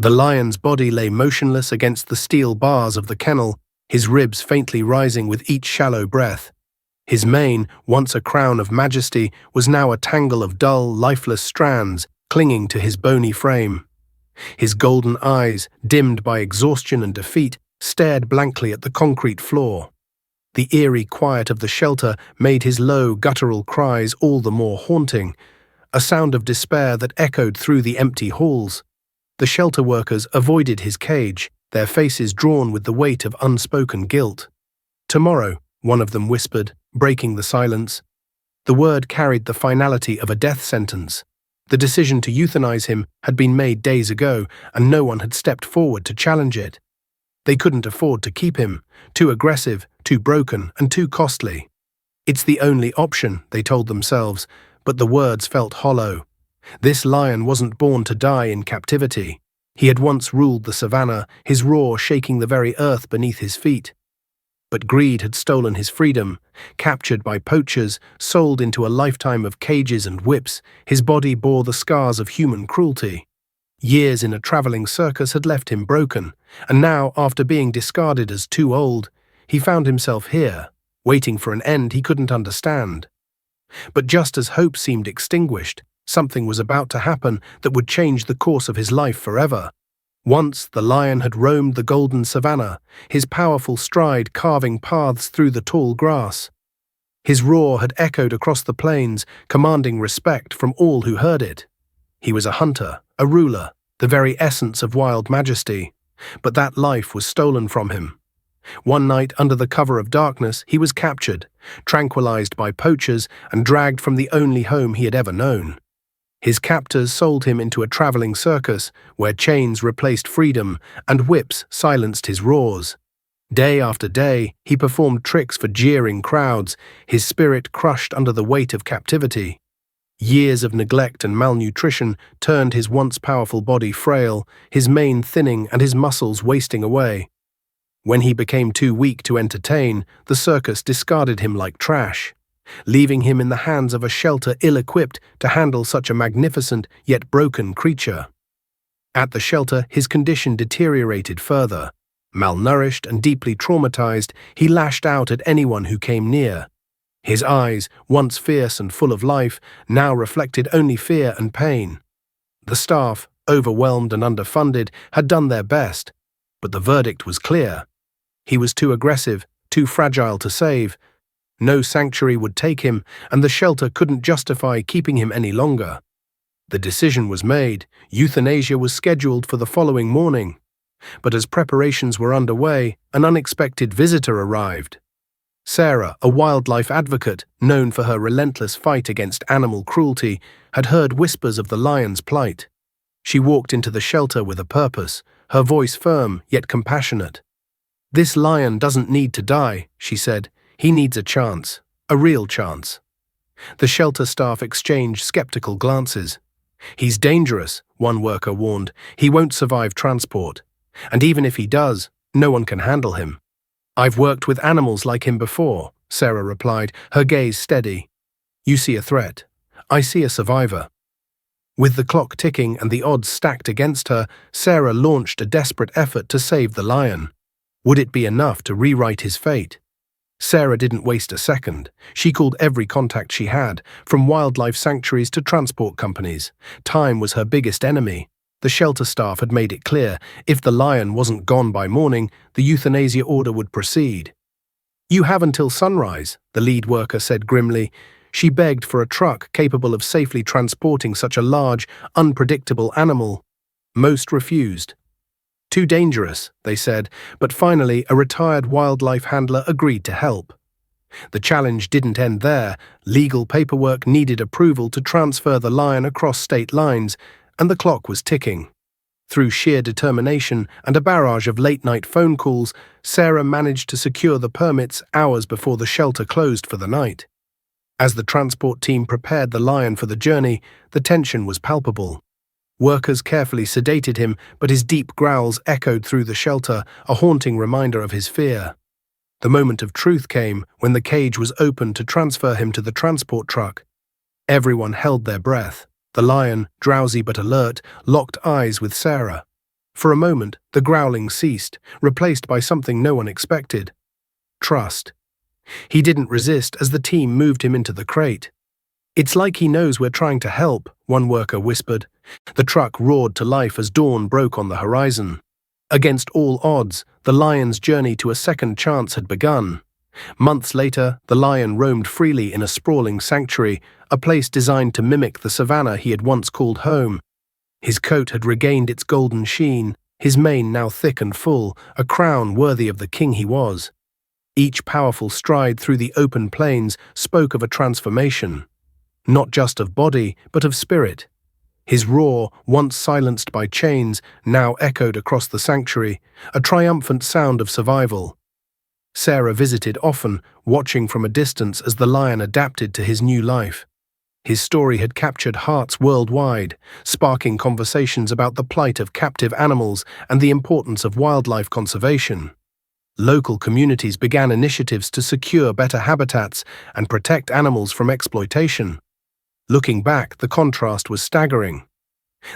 The lion's body lay motionless against the steel bars of the kennel, his ribs faintly rising with each shallow breath. His mane, once a crown of majesty, was now a tangle of dull, lifeless strands clinging to his bony frame. His golden eyes, dimmed by exhaustion and defeat, stared blankly at the concrete floor. The eerie quiet of the shelter made his low, guttural cries all the more haunting, a sound of despair that echoed through the empty halls. The shelter workers avoided his cage, their faces drawn with the weight of unspoken guilt. "Tomorrow," one of them whispered, breaking the silence. The word carried the finality of a death sentence. The decision to euthanize him had been made days ago, and no one had stepped forward to challenge it. They couldn't afford to keep him, too aggressive, too broken, and too costly. It's the only option, they told themselves, but the words felt hollow. This lion wasn't born to die in captivity. He had once ruled the savannah, his roar shaking the very earth beneath his feet. But greed had stolen his freedom. Captured by poachers, sold into a lifetime of cages and whips, his body bore the scars of human cruelty. Years in a traveling circus had left him broken, and now, after being discarded as too old, he found himself here, waiting for an end he couldn't understand. But just as hope seemed extinguished, something was about to happen that would change the course of his life forever. Once the lion had roamed the golden savannah, his powerful stride carving paths through the tall grass. His roar had echoed across the plains, commanding respect from all who heard it. He was a hunter, a ruler, the very essence of wild majesty. But that life was stolen from him. One night, under the cover of darkness, he was captured, tranquilized by poachers, and dragged from the only home he had ever known. His captors sold him into a traveling circus, where chains replaced freedom and whips silenced his roars. Day after day, he performed tricks for jeering crowds, his spirit crushed under the weight of captivity. Years of neglect and malnutrition turned his once powerful body frail, his mane thinning and his muscles wasting away. When he became too weak to entertain, the circus discarded him like trash, leaving him in the hands of a shelter ill-equipped to handle such a magnificent yet broken creature. At the shelter, his condition deteriorated further. Malnourished and deeply traumatized, he lashed out at anyone who came near. His eyes, once fierce and full of life, now reflected only fear and pain. The staff, overwhelmed and underfunded, had done their best, but the verdict was clear. He was too aggressive, too fragile to save. No sanctuary would take him, and the shelter couldn't justify keeping him any longer. The decision was made. Euthanasia was scheduled for the following morning. But as preparations were underway, an unexpected visitor arrived. Sarah, a wildlife advocate known for her relentless fight against animal cruelty, had heard whispers of the lion's plight. She walked into the shelter with a purpose, her voice firm yet compassionate. "This lion doesn't need to die," she said. "He needs a chance, a real chance." The shelter staff exchanged skeptical glances. "He's dangerous," one worker warned. "He won't survive transport. And even if he does, no one can handle him." "I've worked with animals like him before," Sarah replied, her gaze steady. "You see a threat. I see a survivor." With the clock ticking and the odds stacked against her, Sarah launched a desperate effort to save the lion. Would it be enough to rewrite his fate? Sarah didn't waste a second. She called every contact she had, from wildlife sanctuaries to transport companies. Time was her biggest enemy. The shelter staff had made it clear, if the lion wasn't gone by morning, the euthanasia order would proceed. "You have until sunrise," the lead worker said grimly. She begged for a truck capable of safely transporting such a large, unpredictable animal. Most refused. "Too dangerous," they said, but finally a retired wildlife handler agreed to help. The challenge didn't end there. Legal paperwork needed approval to transfer the lion across state lines, and the clock was ticking. Through sheer determination and a barrage of late-night phone calls, Sarah managed to secure the permits hours before the shelter closed for the night. As the transport team prepared the lion for the journey, the tension was palpable. Workers carefully sedated him, but his deep growls echoed through the shelter, a haunting reminder of his fear. The moment of truth came when the cage was opened to transfer him to the transport truck. Everyone held their breath. The lion, drowsy but alert, locked eyes with Sarah. For a moment, the growling ceased, replaced by something no one expected: trust. He didn't resist as the team moved him into the crate. "It's like he knows we're trying to help," one worker whispered. The truck roared to life as dawn broke on the horizon. Against all odds, the lion's journey to a second chance had begun. Months later, the lion roamed freely in a sprawling sanctuary, a place designed to mimic the savannah he had once called home. His coat had regained its golden sheen, his mane now thick and full, a crown worthy of the king he was. Each powerful stride through the open plains spoke of a transformation, not just of body, but of spirit. His roar, once silenced by chains, now echoed across the sanctuary, a triumphant sound of survival. Sarah visited often, watching from a distance as the lion adapted to his new life. His story had captured hearts worldwide, sparking conversations about the plight of captive animals and the importance of wildlife conservation. Local communities began initiatives to secure better habitats and protect animals from exploitation. Looking back, the contrast was staggering.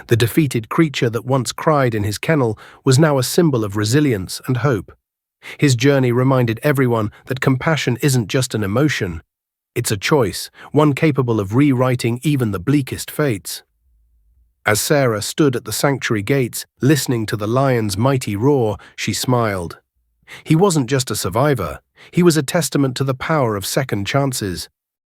The defeated creature that once cried in his kennel was now a symbol of resilience and hope. His journey reminded everyone that compassion isn't just an emotion. It's a choice, one capable of rewriting even the bleakest fates. As Sarah stood at the sanctuary gates, listening to the lion's mighty roar, she smiled. He wasn't just a survivor, he was a testament to the power of second chances.